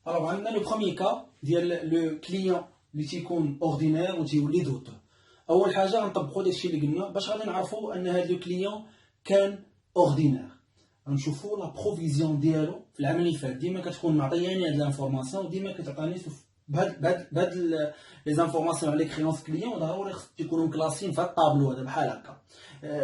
Alors, on a le premier cas, le client qui est ordinaire ou qui est douteux. أول حاجة غنطبقوا داكشي اللي قلنا باش غادي نعرفوا أن هذا الكليون كان أوردينير. غنشوفوا لا بروفيزيون ديالو في العام اللي فات ديما كتكون معطياني هاد لانفورماسيون وديما كتعطيني بهاد لي زانفورماسيون على كريونس كليون ضروري خص يكونوا كلاسين في الطابلو هذا بحال هكا.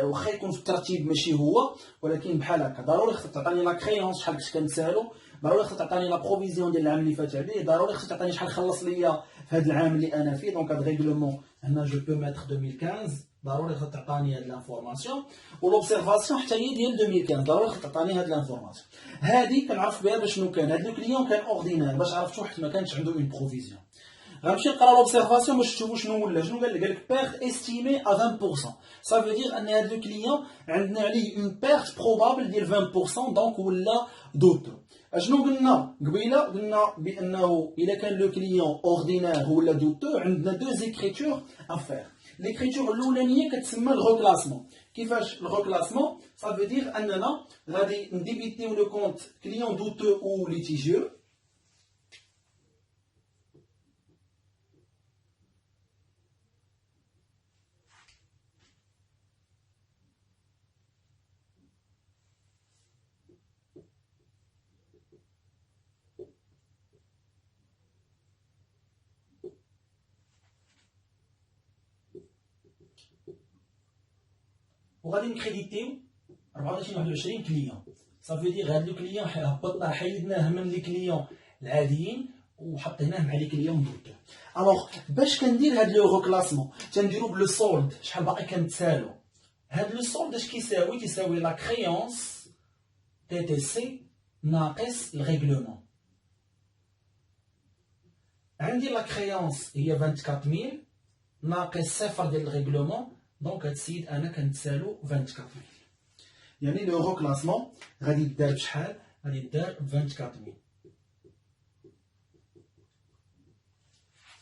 واخا يكون في الترتيب ماشي هو ولكن بحال هكا ضروري خصك تعطيني لا كريونس شحال كنت كنسالو، ضروري خصك تعطيني لا بروفيزيون ديال العام اللي فات عليه، ضروري خصك تعطيني شحال خلص ليا في هذا العام اللي انا فيه. دونك هاد ريغلومون هنا جو بو ميتر 2015 ضروري خصك تعطيني هاد لانفورماسيون، ولوبسيرفاسيون حتى هي ديال 2015 ضروري خصك تعطيني هاد لانفورماسيون. هادي كنعرف بها باش شنو كان هاد الكليون كان اوردينير باش عرفتو حيت ما كانش عنده اون بروفيزيون. غنمشي نقرا لوبسيرفاسيون باش تشوفوا شنو ولا شنو قال لك بيرت استيمي ا 20%. Ça veut dire ان هاد الكليون عندنا عليه اون بيرت بروبابل ديال 20% دونك ولا دوتو. اشنو قلنا قبيله؟ قلنا بانه الا كان لو كليون اوردينير ولا دوتو عندنا دو زيكريتور افير. ليكريتور الاولانيه كتسمى الريكلاسمون. كيفاش الريكلاسمون؟ Ça veut dire اننا غادي نديبيتيو لو كونت كليون دوتو او ليتيجيو. وغادي نكريديتيو 24 كليون. صافي دير هاد لو كليون هبطناه حيدناه من لي كليون العاديين وحطيناه مع لي كليون دوتو. الوغ باش كندير هاد لو ريكلاسمون تنديرو بلو سولد شحال باقي كنتسالو. هاد لو سولد اش كيساوي؟ تيساوي لا كريونس تي تي سي ناقص الريغلومون. عندي لا كريونس هي 24000 ناقص صفر ديال الريغلومون، دونك هاد السيد انا كنتسالو 24000. يعني لو ريكلاسمون غادي يدار بشحال؟ غادي يدار 24000.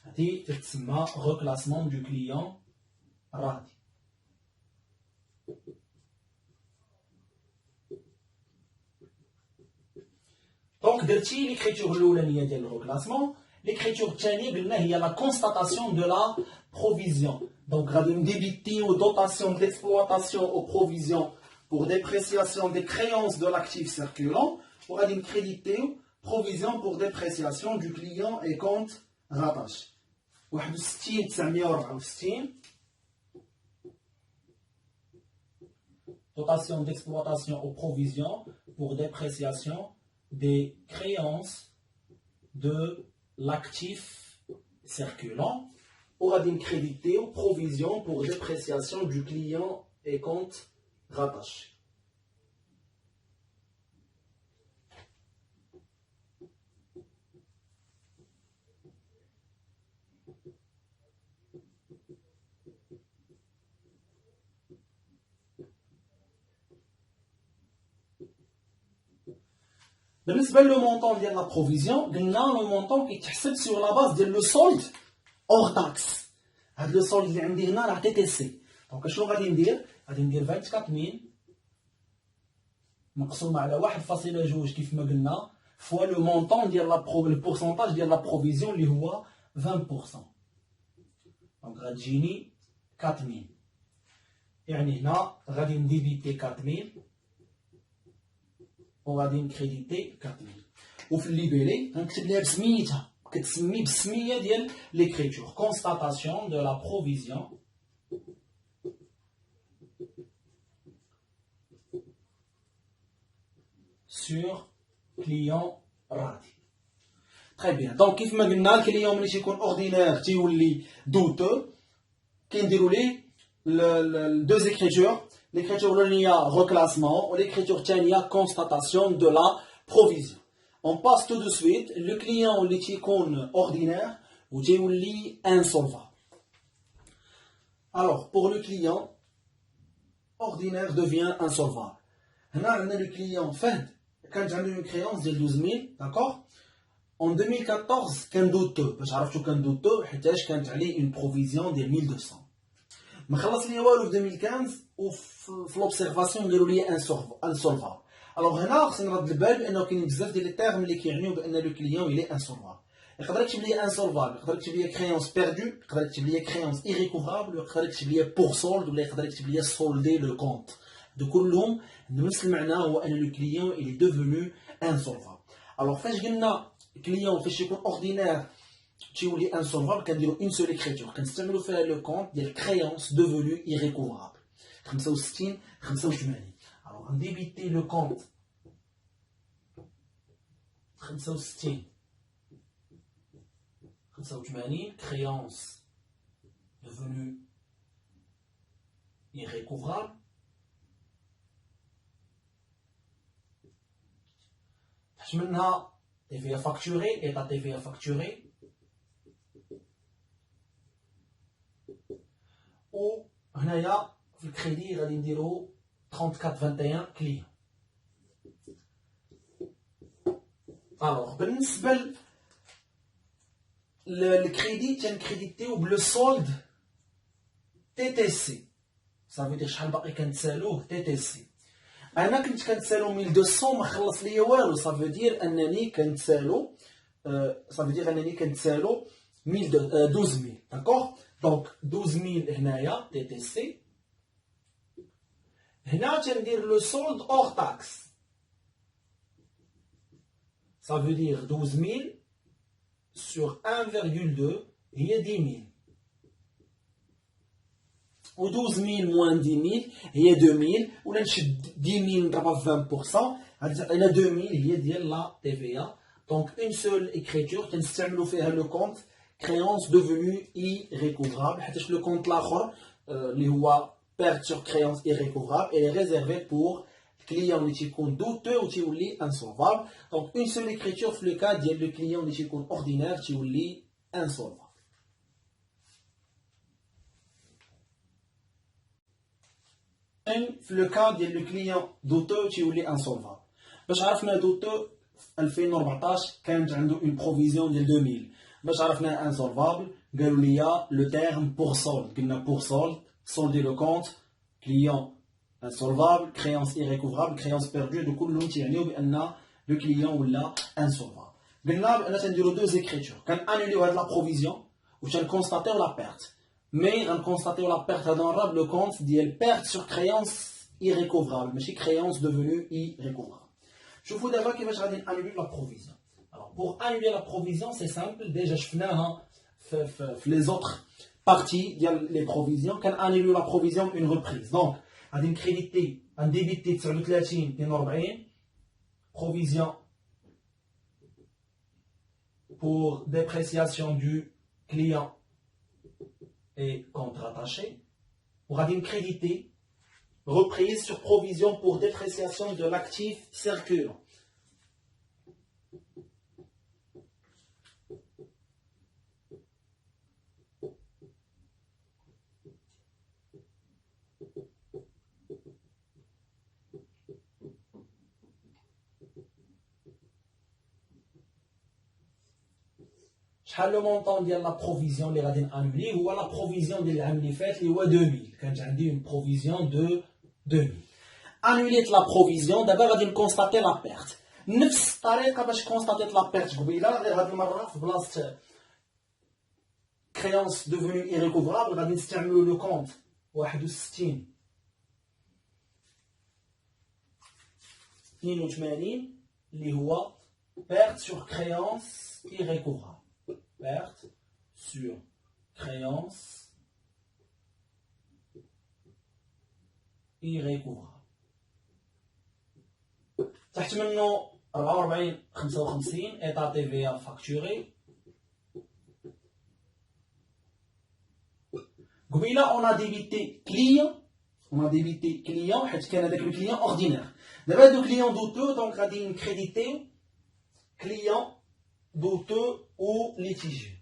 هادي تتسمى ريكلاسمون دو كليون راضي. دونك درتي ليكريتور الاولانيه ديال الريكلاسمون. ليكريتور الثانيه قلنا هي لا كونستاتاسيون دو لا بروفيزيون. Donc, on va débiter aux dotations d'exploitation aux provisions pour dépréciation des créances de l'actif circulant. On va créditer aux provisions pour dépréciation du client et compte rattaché. 61 dotation d'exploitation aux provisions pour dépréciation des créances de l'actif circulant. On va créditer aux provisions pour dépréciation du client et compte rattaché. بالنسبة للمونطون ديال لا بروفيزيون قلنا لو مونطون كيتحسب sur la base ديال لو سولد اور تاكس. هاد لو سولد اللي عندي هنا راه تي تي سي. دونك اشنو غادي ندير؟ غادي ندير 24000 مقسومه على 1.2 كيف ما قلنا فوا لو مونطون ديال البورسونتاج ديال لا بروفيزيون اللي هو 20%. دونك غتجيني 4000. يعني هنا غادي نديبيتي 4000 وغادي نكريديتي 4000. وفي الليبيلي غنكتب ليها بسميتها، كتسمي بالسميه ديال ليكريتور كونستاتاسيون دو لا بروفيزيون سور كليون راضي. تري بيان. دونك كيف ما قلنا الكليون ملي تيكون اوردينير تيولي دوتو كنديرو ليه دو زيكريتور. ليكريتور الاولانيه ريكلاسمون وليكريتور الثانيه كونستاتاسيون دو لا بروفيزيون. On passe tout de suite, le client اللي تيكون ordinaire ou تيولي insolvable. Alors, pour le client, ordinaire devient insolvable. هنا عندنا le client فهد كانت عنده une créance ديال 12000 d'accord. En 2014 كان دوتو. باش عرفتو كان دوتو حيتاش كانت عليه une provision ديال 1200. ما خلص ليا والو في 2015 وفي لوبسيرفاسيون قالوا لي insolvable. الوغ هنا خصنا نرد البال بانه كاين بزاف ديال لي تيرم اللي كيعنيو بان لو كليون الي انسولفابل. يقدر يكتب لي انسولفابل، يقدر يكتب لي كريونس بيردو، يقدر يكتب لي كريونس ايريكوفرابل، يقدر يكتب لي بور سولد، ولا يقدر يكتب لي سولدي لو كونت. دو كلهم نفس المعنى، هو ان لو كليون الي دوفونو انسولفابل. الوغ فاش قلنا كليون فاش يكون اوردينير تيولي انسولفابل كنديرو اون سول اكريتور كنستعملو فيها لو كونت ديال كريونس دوفونو ايريكوفرابل 65 85. الوغ غنديبيتي لو كونت 65 85 créance devenue irrécouvrable. منها TVA facturée et la TVA facturée و هنايا في الكريدي غادي نديرو 3421 كليون. الوغ بالنسبه للكريدي تنكريديتيو بلو سولد تي تي سي، صافي دير شحال باقي كنتسالوه تي تي سي. انا كنت كنتسالو 1200 ما خلص ليا والو، صافي دير انني كنتسالو 12000 داكوغ. دونك 12000 هنايا تي تي سي. هنا تندير لو سولد اور تاكس، صافي دير 12000 sur 1,2 هي 10000 و 12000 moins 10000 هي 2000 ولا نشد 10000 نضربها في 20% غادي تعطينا 2000 هي ديال لا تي في ا. دونك اون سول اكريتور تنستعملو فيها لو كونت كريونس دوفونو ايريكوفرابل، حيتاش لو كونت الاخر اللي هو perte sur créance irrécouvrable elle est réservée pour client اللي تيكون douteux و تيولي insolvable. Donc une seule écriture في le cas ديال le client اللي تيكون ordinaire تيولي insolvable. في le cas ديال le client douteux تيولي insolvable. باش عرفنا douteux في 2014 كانت عنده une provision ديال 2000. باش عرفنا insolvable قالوا لي le terme pour solde، قلنا pour solde solder le compte client insolvable créance irrécouvrable créance perdue. دو كلهم تيعنيو بان لو كليون ولا انسولفابل. قلنا بان تنديرو دوز اكريتور كنانوليو هاد لا بروفيزيون و تنكونستاتيو لا بيرت، مي غنكونستاتيو لا بيرت هذا نراب لو كونت ديال بيرت سور كريونس irrécouvrable ماشي كريونس devenue irrécouvrable. شوفوا دابا كيفاش غادي نانوليو لا بروفيزيون. alors pour annuler la provision c'est simple, déjà شفناها في les autres parties ديال les provisions. كنانوليو la provision une reprise. donc غادي نكريديتي غنديبيتي 39 42 provision pour dépréciation du client et compte rattaché. On va créditer reprise sur provision pour dépréciation de l'actif circulant. شحال لو مونطون ديال لا بروفيزيون اللي غادي نانولي؟ هو لا بروفيزيون ديال العام اللي فات اللي هو 2000. كانت عندي اون بروفيزيون دو 2000. انوليت لا بروفيزيون، دابا غادي نكونستاتي لا بيرت. نفس الطريقه باش كونستاتيت لا بيرت قبيله، غير هاد المره في بلاصه كريونس دوفونو ايريكوفرابل غادي نستعملو لو كونت 61 82 اللي هو perte sur créance irrécouvrable. Perte sur créance irrécouvrable. تحت منه 44 55 état TVA facturé. قبيله on a débité client حيت كان هذاك الكليون اوردينير. دابا هادو كليون دوتو دونك غادي نكريديتيو client douteux ou litigieux.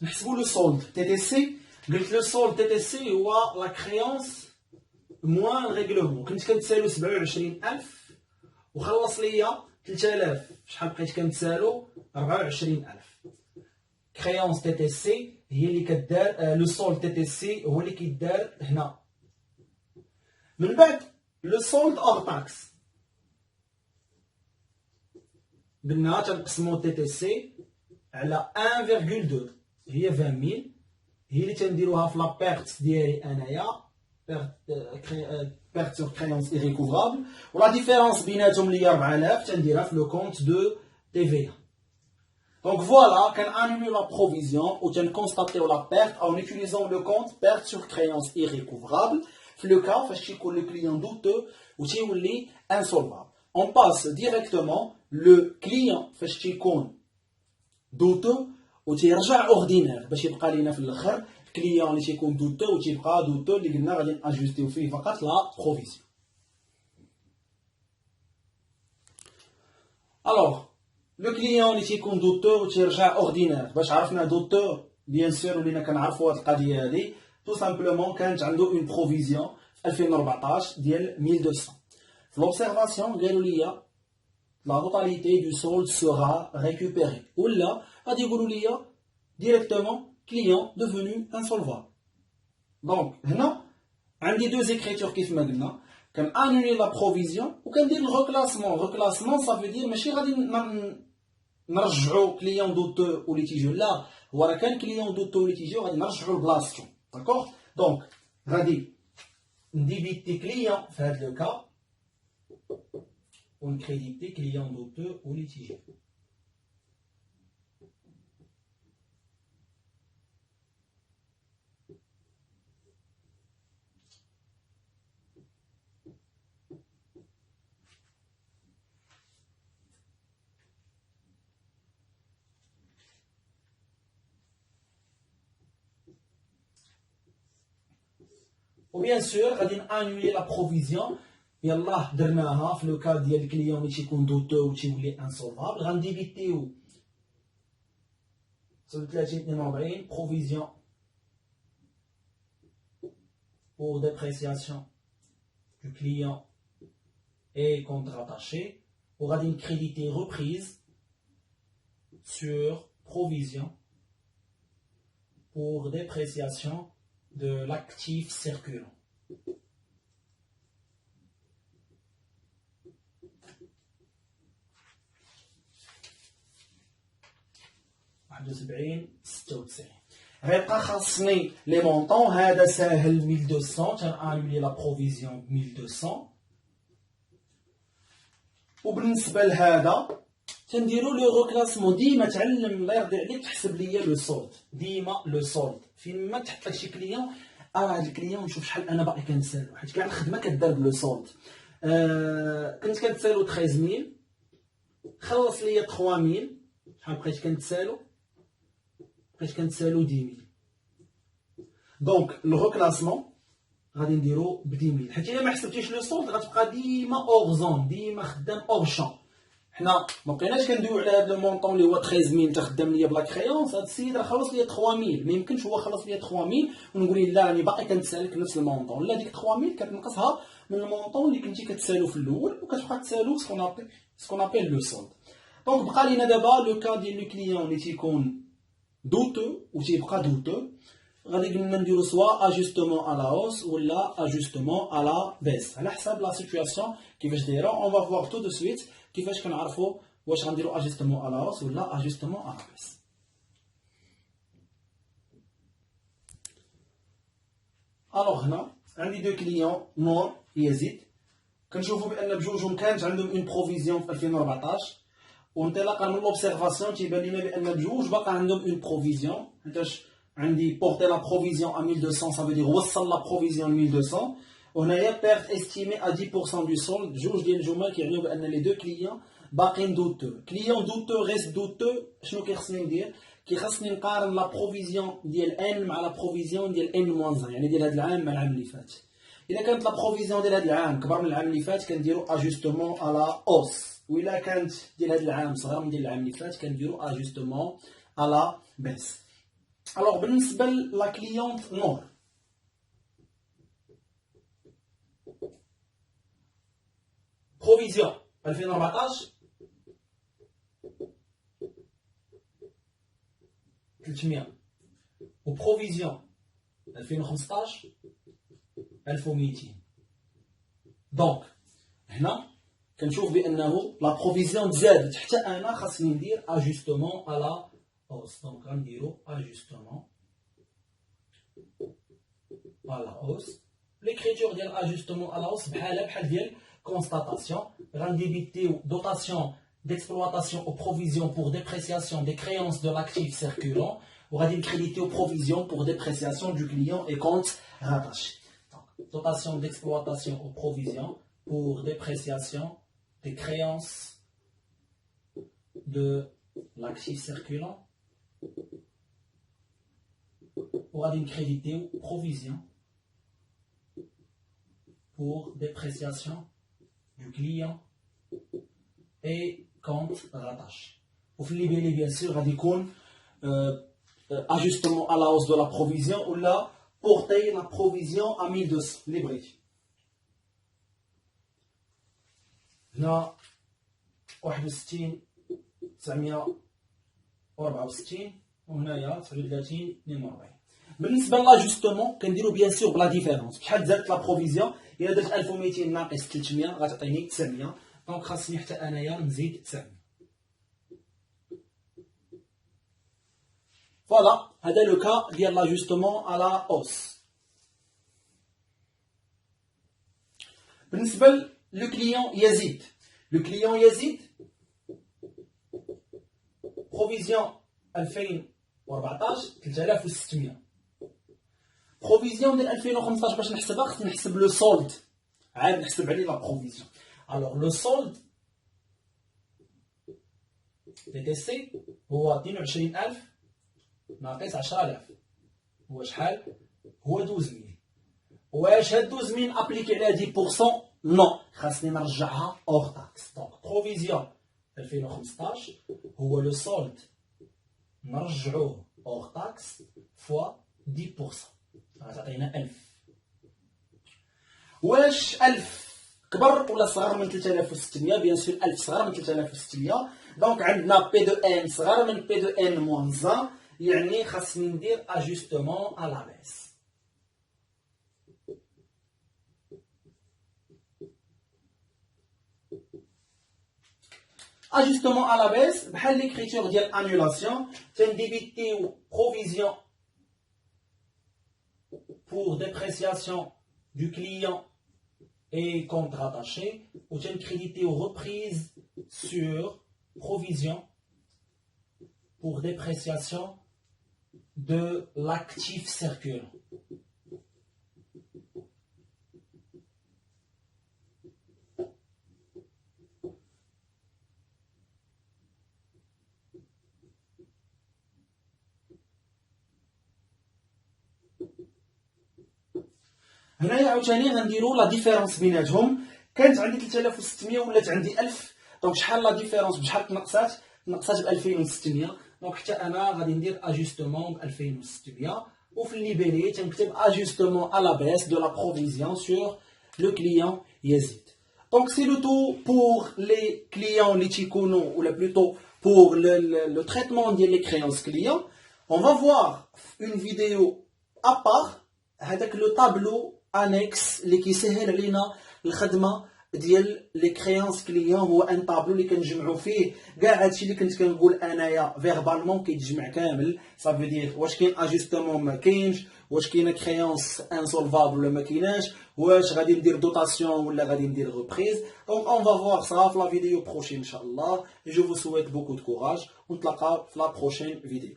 نحسبوا لو سولد تي تي سي. قلت لو سولد تي تي سي هو لا كريونس موان الريغلومون كنت كنتسالو 27000 وخلص ليا 3000 شحال بقيت كنتسالو 24000 كريونس تي تي سي هي اللي كدار لو سولد تي تي سي هو اللي كيدار هنا من بعد لو سولد اور تاكس قلنا تنقسمو تي تي سي على 1,2 هي 20000 هي اللي تنديروها في لا بيرت ديالي انايا perte sur créance irrécouvrable ou la différence بيناتهم اللي هي 4000 تنديرها في لو كونت دو TVA. Donc voilà, quand on annule la provision ou on constate la perte en utilisant le compte perte sur créance irrécouvrable, في le cas فاش يكون le client douteux ou تيولي insolvable. On passe directement le client فاش يكون douteux و تيرجع ordinaire باش يبقى لينا في الاخر client اللي تيكون دوتو و تيبقى دوتو اللي قلنا غادي ناجوستيو فيه فقط لا بروفيزيون. الوغ لو كليون اللي تيكون دوتو و تيرجع اوردينير باش عرفنا دوتو بيان سور ولينا كنعرفوا هاد القضيه هادي تو سامبلومون كانت عنده اون بروفيزيون في 2014 ديال 1200 في لوبسيرفاسيون قالوا لي لا توتاليتي دو سولد سورا ريكوبيري ولا غادي يقولوا لي ديريكتومون client devenu insolvable. Donc, هنا عندي deux écritures كيف ما قلنا كان annuler la provision و كندير الركلاسمون. الركلاسمون ça veut dire ماشي غادي نرجعو client douteux و ليتيجيو لا هو راه كان client douteux و ليتيجيو غادي نرجعو لبلاصتو. داكوغ دونك غادي نديبيتي client في هذا لو كا و نكريديتي client douteux و ليتيجيو. و بيان سور غادي نانولي لا بروفيزيون يلاه درناها في لو كا ديال الكليون اللي تيكون دوتو و تيولي انسولفابل غنديبيتيو 39 بروفيزيون pour dépréciation du client et compte rattaché ou غادي نكريديتي reprise sur provision pour dépréciation de l'actif circulant. غيبقى خاصني لي مونطون هذا ساهل 1200 تنانولي لا بروفيزيون 1200 وبالنسبه لهذا تنديرو لو ريكلاسمون. ديما تعلم الله يرضي عليك تحسب ليا لو سولد ديما لو سولد فين ما تحط لك شي كليون هاد الكليون نشوف شحال انا باقي كنسالو حيت كاع الخدمه كدار بلو سولد. كنت كنتسالو 13000 خلص ليا 3000 شحال بقيت كنتسالو 10000 دونك لو ريكلاسمون غادي نديرو ب 10000 حيت الا ما حسبتيش لو سولد غتبقى ديما اور زون ديما خدام اور شون. حنا ما بقيناش كندويو على هذا لو مونطون اللي هو 13000 تا خدام ليا بلا كريونس. هذا السيد راه خلص ليا 3000 ما يمكنش هو خلص ليا 3000 ونقول لا راني باقي كنتسالك نفس المونطون. لا ديك 3000 كتنقصها من المونطون اللي كنتي كتسالو في الاول وكتبقى تسالو سكون ابيل لو سولد. دونك بقى لينا دابا لو كا ديال لو كليون اللي تيكون دوتو و تيبقى دوتو غادي قلنا نديرو سوا اجوستمون على هوس ولا اجوستمون على بيس على حساب لا سيتوياسيون كيفاش دايره. اون فا فوار تو دو سويت كيفاش كنعرفو واش غنديرو اجوستمون على هوس ولا اجوستمون على بيس. الوغ هنا عندي دو كليون نور يزيد كنشوفو بان بجوجهم كانت عندهم اون بروفيزيون في 2014 وانطلاقا من لوبسيرفاسيون تيبان لينا بان بجوج باقا عندهم اون بروفيزيون حيتاش عندي بورتي لا بروفيزيون ا 1200 ça veut dire وصل لا بروفيزيون 1200 وهنايا بيرت استيمي ا 10% دو سولد. جوج ديال الجمل كيعنيو بان لي دو كليون باقيين دوتو. كليون دوتو ريست دوتو شنو كيخصني ندير؟ كيخصني نقارن لا بروفيزيون ديال ان مع لا بروفيزيون ديال ان موان 1 يعني ديال هذا العام مع العام اللي فات. اذا كانت لا بروفيزيون ديال هذا العام كبر من العام اللي فات كنديرو اجوستمون على اوس وإلا كانت ديال هذا العام صغيره من ديال العام اللي فات كنديرو اجوستمون على بيس. الوغ بالنسبه لا كليونت نور بروفيزيون 2014 300 وبروفيزيون 2015 1200. دونك هنا كنشوف بانه لا بروفيزيون تزادت، حتى انا خاصني ندير اجوستمون على اوس. دونك غنديرو اجوستمون على اوس. ليكريتور ديال اجوستمون على اوس بحال ديال constatation. Rendébiter dotation d'exploitation aux provisions pour dépréciation des créances de l'actif circulant ou crédité aux provisions pour dépréciation du client et compte rattaché. Dotation d'exploitation aux provisions pour dépréciation des créances de l'actif circulant ou crédité aux provisions pour dépréciation du client et compte rattaché. Au libellé, bien sûr, il y a ajustement à la hausse de la provision ou là, porter la provision à 1200 libres. Là, 61 964 وهنايا 39 42. بالنسبه لاجوستمون كنديرو بيان سور بلا ديفيرونس، بشحال زادت لا بروفيزيون. الا درت 1200 ناقص 300 غتعطيني 900. دونك خاصني حتى انايا نزيد 900. فوالا هذا لو كا ديال لاجوستمون على اوس. بالنسبه لو كليون يزيد، لو كليون يزيد بروفيزيون 2014 3600. بروفيزيون ديال 2015 باش نحسبها خصني نحسب لو سولد، عاد نحسب عليه لا بروفيزيون. الوغ لو سولد دي تي سي هو 22000 ناقص 10000 هو شحال؟ هو 12000. واش هاد 12000 ابليكي على 10%؟ نو، خاصني نرجعها اور تاكس. دونك بروفيزيون 2015 هو لو سولد نرجعوه اور تاكس فوا 10%، غتعطينا 1000. واش 1000 كبر ولا صغر من 3600؟ بيان سور 1000 صغر من 3600. دونك عندنا بي دو ان صغر من بي دو ان موان 1، يعني خاصني ندير اجوستمون على بيس. Ajustement à la baisse, بحال l'écriture ديال annulation, تنديبيتيو provision pour dépréciation du client et compte rattaché, ou créditer reprise sur provision pour dépréciation de l'actif circulant. هنايا عاوتاني غنديرو لا ديفيرونس بيناتهم. كانت عندي 3600 ولات عندي 1000. دونك شحال لا ديفيرونس؟ بشحال تنقصات ب 2600. دونك حتى انا غادي ندير اجوستمون ب 2600 وفي الليبيلي تنكتب اجوستمون à la baisse de la provision sur le client يزيد. دونك سي لو تو بور لي كليون اللي تيكونوا ولا بلوتو pour le traitement ديال لي créances clients. On va voir une vidéo à part هذاك لو طابلو انكس اللي كيسهل علينا الخدمه ديال لي كريانس كليون. هو ان طابلو اللي كنجمعوا فيه كاع هادشي اللي كنت كنقول انايا فيربالمون كيتجمع كامل. صافي دير واش كاين اجوستمون ما كاينش، واش كاينه كريانس انسولفابل ولا ما كايناش، واش غادي ندير دوطاسيون ولا غادي ندير ريبريز. دونك اون فا فوار سا في لا فيديو بروشين ان شاء الله. جو فو سويت بوكو دو كوراج ونتلاقاو في لا بروشين فيديو.